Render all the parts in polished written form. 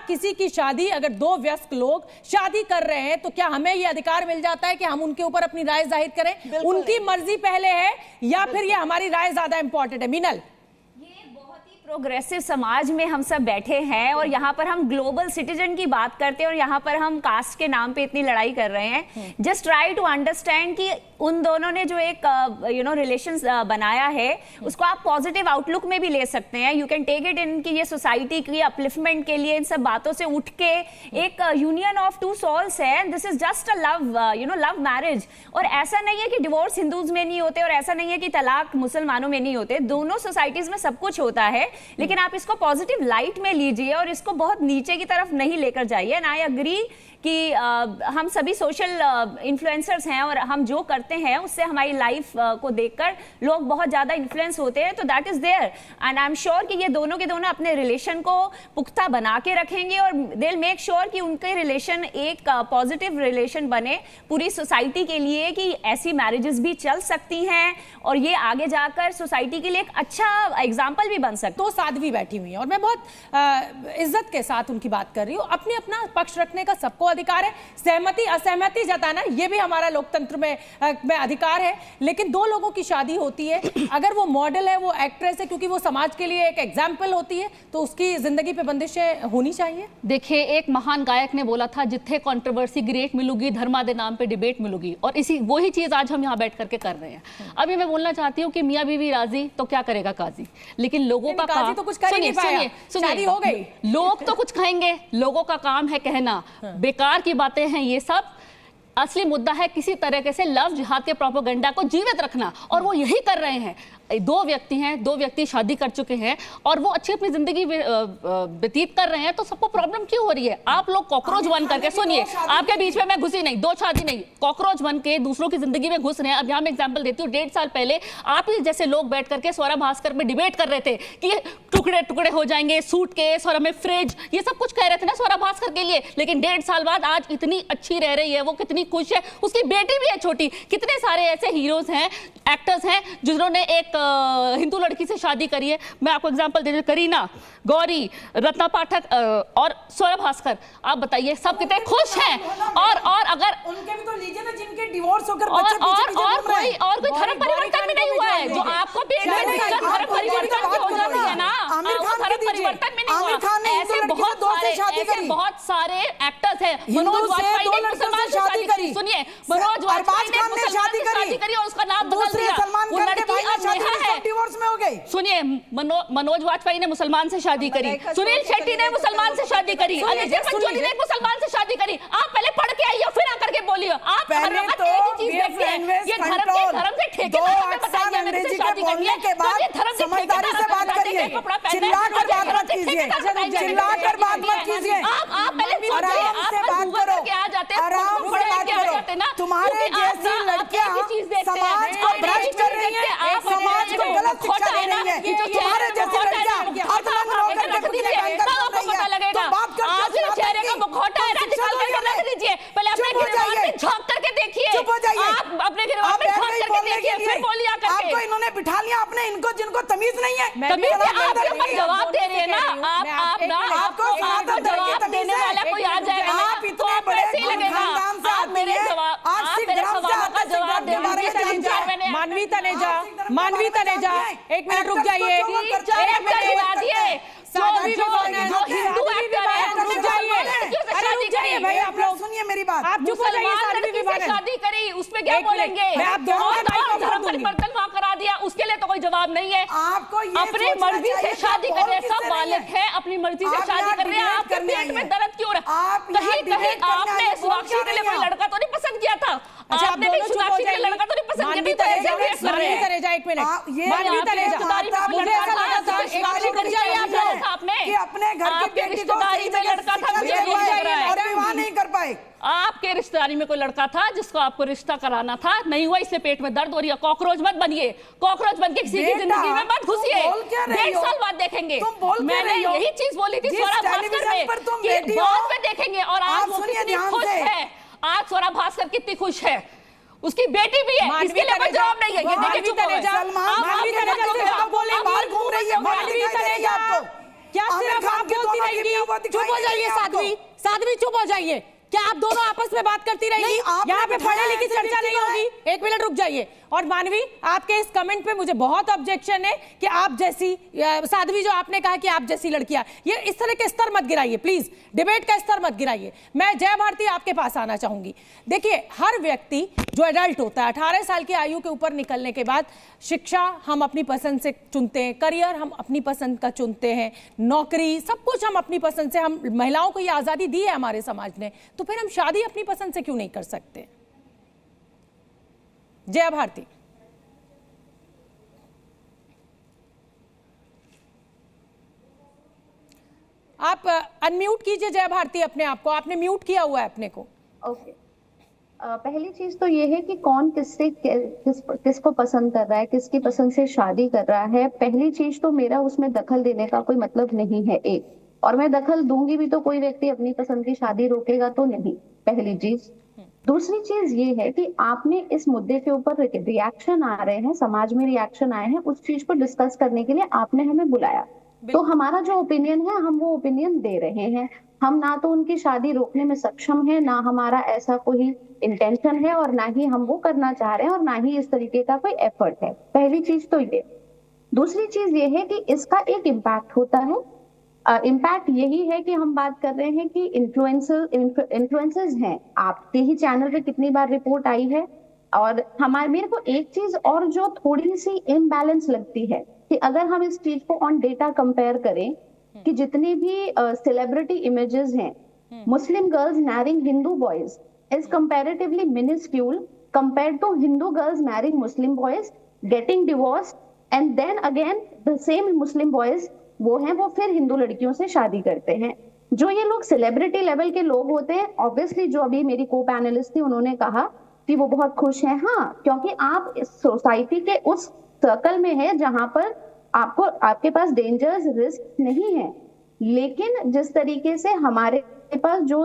किसी की शादी, अगर दो वयस्क लोग शादी कर रहे हैं तो क्या हमें ये अधिकार मिल जाता है कि हम उनके ऊपर अपनी राय जाहिर करें? उनकी मर्जी पहले है या फिर ये हमारी राय ज्यादा इंपॉर्टेंट है? मीनल, प्रोग्रेसिव समाज में हम सब बैठे हैं और यहाँ पर हम ग्लोबल सिटीजन की बात करते हैं और यहाँ पर हम कास्ट के नाम पे इतनी लड़ाई कर रहे हैं। जस्ट ट्राई टू अंडरस्टैंड कि उन दोनों ने जो एक रिलेशंस बनाया है उसको आप पॉजिटिव आउटलुक में भी ले सकते हैं। You can take it in कि ये सोसाइटी की अपलिफ्टमेंट के लिए इन सब बातों से उठ के एक यूनियन ऑफ टू सोल्स है। This is just a love marriage. और ऐसा नहीं है कि डिवोर्स हिंदूज में नहीं होते और ऐसा नहीं है कि तलाक मुसलमानों में नहीं होते। दोनों सोसाइटीज में सब कुछ होता है, लेकिन आप इसको पॉजिटिव लाइट में लीजिए और इसको बहुत नीचे की तरफ नहीं लेकर जाइए। एंड आई एग्री कि हम सभी सोशल इन्फ्लुएंसर्स हैं और हम जो करते हैं उससे हमारी लाइफ को देखकर लोग बहुत ज़्यादा इन्फ्लुएंस होते हैं, तो that is there. And I am sure कि ये दोनों के दोनों अपने रिलेशन को पुख्ता बना के रखेंगे और दे विल मेक श्योर कि उनके रिलेशन एक पॉजिटिव रिलेशन बने पूरी सोसाइटी के लिए, कि ऐसी मैरिजेस भी चल सकती हैं और ये आगे जाकर सोसाइटी के लिए एक अच्छा एग्जाम्पल भी बन सकता है। तो साध्वी बैठी हुई है और मैं बहुत इज्जत के साथ उनकी बात कर रही हूँ। अपने अपना पक्ष रखने का सबको अधिकार है, सहमति असहमति जताना ये भी हमारा लोकतंत्र में अधिकार है। लेकिन दो लोगों की शादी होती है, अगर वो मॉडल है, वो एक्ट्रेस है, क्योंकि वो समाज के लिए एक एग्जाम्पल होती है, तो उसकी जिंदगी पे बंदिशें होनी चाहिए। देखिए, एक महान गायक ने बोला था, जिथे कंट्रोवर्सी ग्रेट मिलूगी, धर्मा दे नाम पे डिबेट मिलूगी। और इसी वही चीज आज हम यहाँ बैठ करके कर रहे हैं। अभी मैं बोलना चाहती हूँ कि मियाँ बीवी राजी तो क्या करेगा काजी, लेकिन लोगों का काम तो कुछ कर ही नहीं पाया, शादी हो गई। लोग तो कुछ कहेंगे, लोगों का काम है कहना। बेकार की बातें हैं ये सब। असली मुद्दा है किसी तरीके से लव जिहाद के प्रोपेगेंडा को जीवित रखना, और वो यही कर रहे हैं। दो व्यक्ति हैं, दो व्यक्ति शादी कर चुके हैं और वो अच्छी अपनी जिंदगी व्यतीत कर रहे हैं, तो सबको प्रॉब्लम क्यों हो रही है? आप लोग कॉकरोच बन करके, सुनिए, आपके बीच में मैं घुसी नहीं, दो शादी नहीं, कॉकरोच बन के दूसरों की जिंदगी में घुस रहे हैं। अब यहाँ मैं एग्जांपल देती हूँ, 1.5 साल पहले आप ही जैसे लोग बैठ करके स्वरा भास्कर में डिबेट कर रहे थे कि टुकड़े टुकड़े हो जाएंगे, सूटकेस और हमें फ्रिज, ये सब कुछ कह रहे थे ना स्वरा भास्कर के लिए। लेकिन 1.5 साल बाद आज इतनी अच्छी रह रही है, वो कितनी खुश है, उसकी बेटी भी है छोटी। कितने सारे ऐसे हीरोज हैं, एक्टर्स हैं जिन्होंने एक हिंदू लड़की से शादी करी है। मैं आपको एग्जांपल दे दूं, करीना, गौरी, रत्ना पाठक और स्वरा भास्कर। आप बताइए सब कितने खुश हैं। और अगर उनके भी तो लीजिए ना, जिनके डिवोर्स होकर और कोई धर्म परिवर्तन भी नहीं हुआ है, जो आपको पेट में धर्म परिवर्तन हो जाती है ना, धर्म परिवर्तन भी नहीं हुआ। ऐसे बहुत सारे एक्टर्स हैं। मनोज वाजपेयी ने मुसलमान से शादी करी, सुनिए, मनोज वाजपेयी ने मुसलमान से शादी करी और उसका नाम बदल दिया। वो लड़की अब नेहा है, डिवोर्स में हो गई। सुनिए, मनोज वाजपेयी ने मुसलमान से शादी करी, सुनील शेट्टी ने मुसलमान से शादी करी, अजय पंचोली ने मुसलमान से शादी करी। आप पहले पढ़ के आइए फिर आकर के बोलिए। आप हर वक्त एक ही चीज देखते हैं, ये धर्म से ठेकेदार में बताइए हमें किससे शादी करनी है, तो ये धर्म से समझदारी से बात करिए, चिल्लाकर बात मत कीजिए, चिल्लाकर बात मत कीजिए। आप पहले आराम से बात करो, आ जाते हैं, आराम से बात करो। तुम्हारे जैसी लड़कियां समाज को भ्रष्ट कर रही हैं, समाज को गलत शिक्षा दे रही हैं। तुम्हारे जैसी लड़कियां अर्धनग्न होकर के खुद के बैंकर बन रही हैं, तो बात करते आज ये चेहरे का मुखौटा है ना, निकाल करके रख दीजिए। पहले अपने गिरवान में झांक करके देखिए, चुप हो जाइए। आप अपने गिरवान में झांक करके देखिए, फिर बोलिए आकर के। आपको इन्होंने बिठा लिया, आपने इनको जिनको तमीज नहीं है, तमीज आप जवाब दे रहे हैं ना, आपको जवाब देने वाला कोई आ जाएगा ना, आप इतने बड़े लगेगा। आप मेरे सवाल का जवाब दे दीजिए। मानवी तनेजा, एक मिनट रुक जाइए, भाई आप लोग सुनिए मेरी बात, आप चुप हो जाइए। शादी करी उसमें क्या बोलेंगे? धर्म परिवर्तन वहाँ करा दिया, उसके लिए तो कोई जवाब नहीं है। आपको अपनी मर्जी से शादी कर रहे हैं, सब बालिग है, अपनी मर्जी से शादी कर रहे हैं। आपके पेट में दर्द क्यों रहा? कहीं आपने सोनाक्षी के लिए कोई लड़का तो नहीं पसंद किया था? आपने भी सोनाक्षी के लिए लड़का तो नहीं पसंद किया? एक मिनट, आपने अपने घर की रिश्तेदारी में लड़का था, और विवाह नहीं कर पाए। आपके रिश्तेदारी में कोई लड़का था जिसको आपको रिश्ता कराना था, नहीं हुआ, इसलिए पेट में दर्द हो रही है। कॉकरोच मत बनिए, कॉकरोच बन के किसी की जिंदगी में मत घुसिए। 1.5 साल बाद देखेंगे। मैंने यही चीज बोली थी स्वरा भास्कर में कि बाद में देखेंगे, और आज वो कितनी खुश है। आज स्वरा भास्कर कितनी खुश है, उसकी बेटी भी है, इसके लिए कोई जवाब नहीं है। ये देखिए, चुप हो गए। क्या सिर्फ आप बोलती रहेंगी? चुप हो जाइए साध्वी, साध्वी चुप हो जाइए। क्या आप दोनों आपस में बात करती रहेंगी? यहाँ पे पढ़े लिखी चर्चा नहीं होगी। एक मिनट रुक जाइए। और मानवी, आपके इस कमेंट पे मुझे बहुत ऑब्जेक्शन है कि आप जैसी, साध्वी जो आपने कहा कि आप जैसी लड़कियां, ये इस तरह के स्तर मत गिराइए प्लीज, डिबेट का स्तर मत गिराइए। मैं जय भारती आपके पास आना चाहूंगी। देखिए, हर व्यक्ति जो एडल्ट होता है 18 साल की आयु के ऊपर निकलने के बाद शिक्षा हम अपनी पसंद से चुनते हैं, करियर हम अपनी पसंद का चुनते हैं, नौकरी सब कुछ हम अपनी पसंद से, हम महिलाओं को ये आजादी दी है हमारे समाज ने, तो फिर हम शादी अपनी पसंद से क्यों नहीं कर सकते? जय भारती। आप अनम्यूट कीजिए जय भारती अपने आप को, आपने म्यूट किया हुआ है अपने को। ओके। पहली चीज तो ये है कि कौन किसको पसंद कर रहा है, किसकी पसंद से शादी कर रहा है। पहली चीज तो मेरा उसमें दखल देने का कोई मतलब नहीं है, एक, और मैं दखल दूंगी भी तो कोई व्यक्ति अपनी पसंद की शादी रोकेगा तो नहीं, पहली चीज। दूसरी चीज ये है कि आपने इस मुद्दे के ऊपर रिएक्शन आ रहे हैं, समाज में रिएक्शन आए हैं, उस चीज को डिस्कस करने के लिए आपने हमें बुलाया, तो हमारा जो ओपिनियन है हम वो ओपिनियन दे रहे हैं। हम ना तो उनकी शादी रोकने में सक्षम है, ना हमारा ऐसा कोई इंटेंशन है, और ना ही हम वो करना चाह रहे हैं, और ना ही इस तरीके का कोई एफर्ट है। पहली चीज तो ये। दूसरी चीज ये है कि इसका एक इम्पैक्ट होता है। इम्पैक्ट यही है कि हम बात कर रहे हैं कि इन्फ्लुएंसर्स हैं। आपके ही चैनल पे कितनी बार रिपोर्ट आई है, और हमारे, मेरे को एक चीज और जो थोड़ी सी इम्बैलेंस लगती है कि अगर हम इस चीज को ऑन डेटा कंपेयर करें कि जितनी भी सेलिब्रिटी इमेजेस हैं, मुस्लिम girls marrying Hindu boys is comparatively minuscule compared to Hindu girls marrying Muslim boys, getting divorced, and then again the same Muslim boys वो फिर हिंदू लड़कियों से शादी करते हैं। जो ये लोग सेलिब्रिटी लेवल के लोग होते हैं, ऑब्वियसली जो अभी मेरी को पैनलिस्ट थी उन्होंने कहा कि वो बहुत खुश हैं, हाँ, क्योंकि आप इस सोसाइटी के उस सर्कल में है जहां पर आपके पास डेंजर्स रिस्क नहीं है। लेकिन जिस तरीके से हमारे पास जो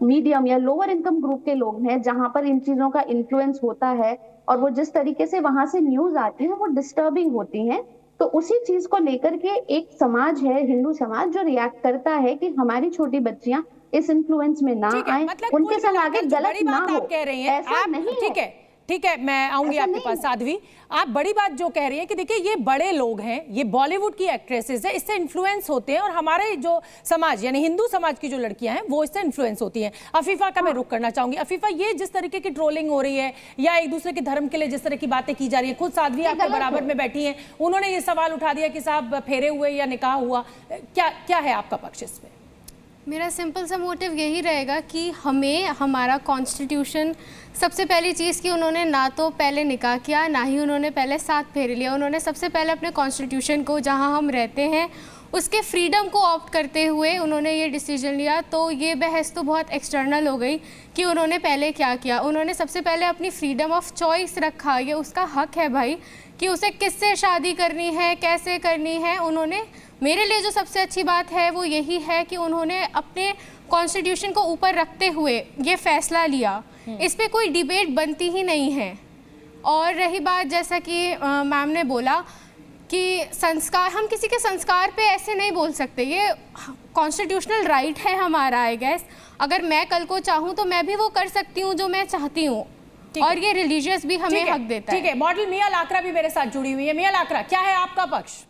मीडियम या लोअर इनकम ग्रुप के लोग हैं, जहां पर इन चीजों का इन्फ्लुएंस होता है, और वो जिस तरीके से वहां से न्यूज आती है वो डिस्टर्बिंग होती हैं, तो उसी चीज को लेकर के एक समाज है, हिंदू समाज, जो रिएक्ट करता है कि हमारी छोटी बच्चियां इस इन्फ्लुएंस में ना आए, उनके संग आगे गलत ना हो। कह रही हैं ऐसा नहीं है। ठीक है, मैं आऊंगी आपके पास। साध्वी, आप बड़ी बात जो कह रही हैं कि देखिए ये बड़े लोग हैं, ये बॉलीवुड की एक्ट्रेसेस है, इससे इन्फ्लुएंस होते हैं, और हमारे जो समाज यानी हिंदू समाज की जो लड़कियां हैं वो इससे इन्फ्लुएंस होती हैं। अफीफा का मैं रुख करना चाहूंगी। अफीफा, ये जिस तरीके की ट्रोलिंग हो रही है या एक दूसरे के धर्म के लिए जिस तरह की बातें की जा रही है, खुद साध्वी आपके बराबर में बैठी हैं, उन्होंने ये सवाल उठा दिया कि साहब फेरे हुए या निकाह हुआ, क्या है आपका पक्ष इस पे? मेरा सिंपल सा मोटिव यही रहेगा कि हमें हमारा कॉन्स्टिट्यूशन, सबसे पहली चीज़ कि उन्होंने ना तो पहले निकाह किया, ना ही उन्होंने पहले साथ फेरे लिया। उन्होंने सबसे पहले अपने कॉन्स्टिट्यूशन को, जहां हम रहते हैं, उसके फ्रीडम को ऑप्ट करते हुए उन्होंने ये डिसीजन लिया। तो ये बहस तो बहुत एक्सटर्नल हो गई कि उन्होंने पहले क्या किया। उन्होंने सबसे पहले अपनी फ्रीडम ऑफ चॉइस रखा, ये उसका हक है भाई कि उसे किससे शादी करनी है, कैसे करनी है। उन्होंने, मेरे लिए जो सबसे अच्छी बात है वो यही है कि उन्होंने अपने कॉन्स्टिट्यूशन को ऊपर रखते हुए ये फैसला लिया। इस पे कोई डिबेट बनती ही नहीं है। और रही बात, जैसा कि मैम ने बोला कि संस्कार, हम किसी के संस्कार पे ऐसे नहीं बोल सकते, ये कॉन्स्टिट्यूशनल राइट है हमारा। आई गेस अगर मैं कल को चाहूँ तो मैं भी वो कर सकती हूँ जो मैं चाहती हूँ, और ये रिलीजियस भी हमें हक देता है। ठीक है, मॉडल मिया लाकरा भी मेरे साथ जुड़ी हुई है। मिया लाकरा, क्या है आपका पक्ष?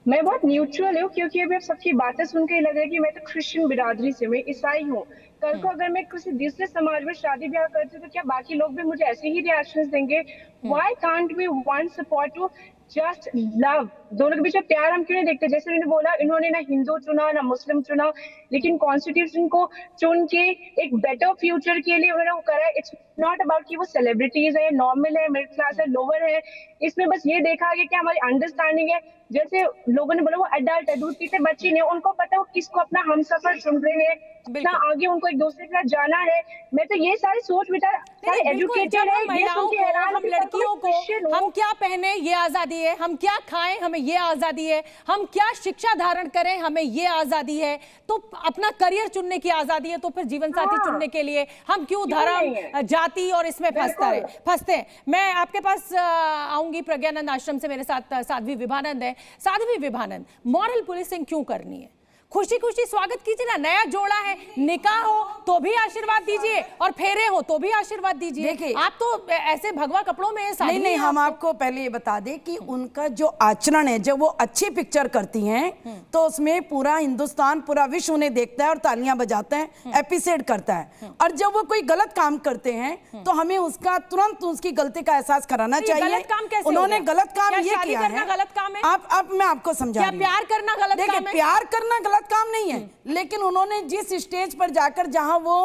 मैं बहुत न्यूट्रल हूँ, क्योंकि अभी सबकी बातें सुन के लग रहा है कि मैं तो क्रिश्चियन बिरादरी से, मैं ईसाई हूँ। कल को अगर मैं किसी दूसरे समाज में शादी ब्याह करती हूँ तो क्या बाकी लोग भी मुझे ऐसे ही रिएक्शंस देंगे? Why can't we one support to just love? दोनों के बीच में प्यार हम क्यों नहीं देखते? जैसे मैंने बोला, इन्होंने ना हिंदू चुना ना मुस्लिम चुना, लेकिन कॉन्स्टिट्यूशन को चुन के एक बेटर फ्यूचर के लिए उन्होंने वो करा है। इट्स नॉट अबाउट कि वो सेलिब्रिटीज है, नॉर्मल है, मिडिल क्लास है, लोअर है। इसमें बस ये देखा गया कि हमारी अंडरस्टैंडिंग है। जैसे लोगों ने बोला वो एडल्ट है, दूध पीते बच्चे ने, उनको पता है वो किसको अपना हमसफर चुन रहे हैं, कितना आगे उनको एक दूसरे के साथ जाना है। मैं तो ये सारी सोच विचार, सारे एजुकेटेड है, ये सुन के हैरान, हम लड़कियों को हम क्या पहने ये आजादी है, हम क्या खाएं हमें ये आजादी है, हम क्या शिक्षा धारण करें हमें ये आजादी है, तो अपना करियर चुनने की आजादी है, तो फिर जीवन साथी चुनने के लिए हम क्यों धर्म, जाति और इसमें फंसते हैं। मैं आपके पास आऊंगी, प्रज्ञानंद आश्रम से मेरे साथ साध्वी विभानंद है। साध्वी विभानंद, मॉरल पुलिसिंग क्यों करनी है? खुशी खुशी स्वागत कीजिए ना, नया जोड़ा है, निकाह हो तो भी आशीर्वाद दीजिए और फेरे हो तो भी आशीर्वाद दीजिए। देखिए, आप तो ऐसे भगवा कपड़ों में नहीं, हम आपको पहले ये बता दें कि उनका जो आचरण है, जब वो अच्छी पिक्चर करती हैं तो उसमें पूरा हिंदुस्तान, पूरा विश्व उन्हें देखता है और तालियां बजाता है, एप्रिशिएट करता है। और जब वो कोई गलत काम करते हैं तो हमें उसका तुरंत उसकी गलती का एहसास कराना चाहिए। गलत काम कैसे? उन्होंने गलत काम ये किया है। गलत काम है? आप मैं आपको समझा रही हूं। प्यार करना गलत काम है? प्यार करना गलत काम नहीं है, लेकिन उन्होंने जिस स्टेज पर जाकर जहां वो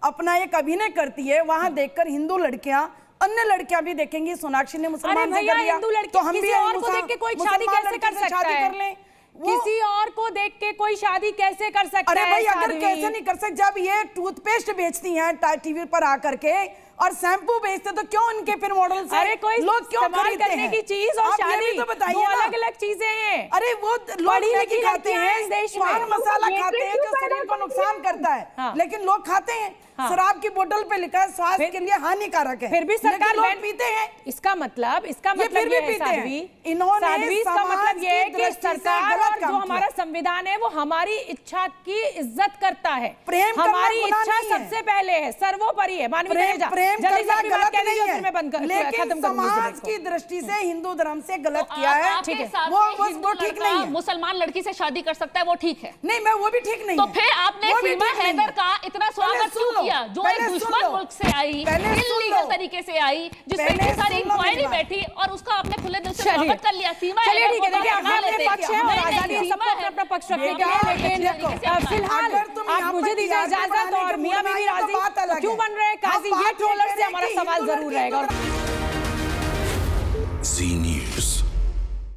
अपना एक अभिनय करती है, वहां देखकर हिंदू लड़कियां, अन्य लड़कियां भी देखेंगी, सोनाक्षी ने मुसलमान से कर लिया तो हम भी और को देख के कोई शादी कैसे कर सकता है? कर लें, किसी और को देख के कोई शादी कैसे कर सकता है? अरे भाई, अगर कैसे नहीं कर सकते, जब ये टूथपेस्ट बेचती हैं टीवी पर आकर के और शैम्पू बेचते तो क्यों इनके फिर मॉडल्स? अरे कोई लोग क्यों खरीदते करने हैं? की चीज और शादी तो बताइए, अलग अलग चीजें हैं। अरे वो लोग मैगी खाते हैं, इस देश में पान मसाला खाते हैं जो शरीर को नुकसान करता है, लेकिन लोग खाते हैं। शराब की बोतल पे लिखा है स्वास्थ्य के लिए हानिकारक है, फिर भी सरकार लोग पीते हैं। इसका मतलब फिर भी पीते हैं। इन्होंने इसका मतलब ये है कि सरकार और जो काम हमारा संविधान है वो हमारी इच्छा की इज्जत करता है। प्रेम हमारी इच्छा सबसे पहले है, सर्वोपरि है। मानवी प्रेम करना गलत नहीं है, लेकिन खत्म समाज की दृष्टि से हिंदू धर्म से गलत किया है, ठीक है, वो ठीक नहीं है। मुसलमान लड़की से शादी कर सकता है, वो ठीक है? नहीं, मैं वो भी ठीक नहीं तो है। फिर आपने सीमा हैदर का इतना स्वागत क्यों किया, जो एक दुश्मन मुल्क से आई, इल्लीगल तरीके से आई, जिसमें इतनी सारी इंक्वायरी बैठी और उसका आपने खुले दिल से स्वागत कर लिया? सीमा चलिए ठीक है, देखिए अपने पक्ष है और आजादी है, सबको अपना पक्ष रखने के लिए, लेकिन फिलहाल आप मुझे दीजिए इजाजत। और मियां बीवी राजी क्यों बन रहे हैं काजी, ये ट्रोलर से हमारा सवाल जरूर रहेगा।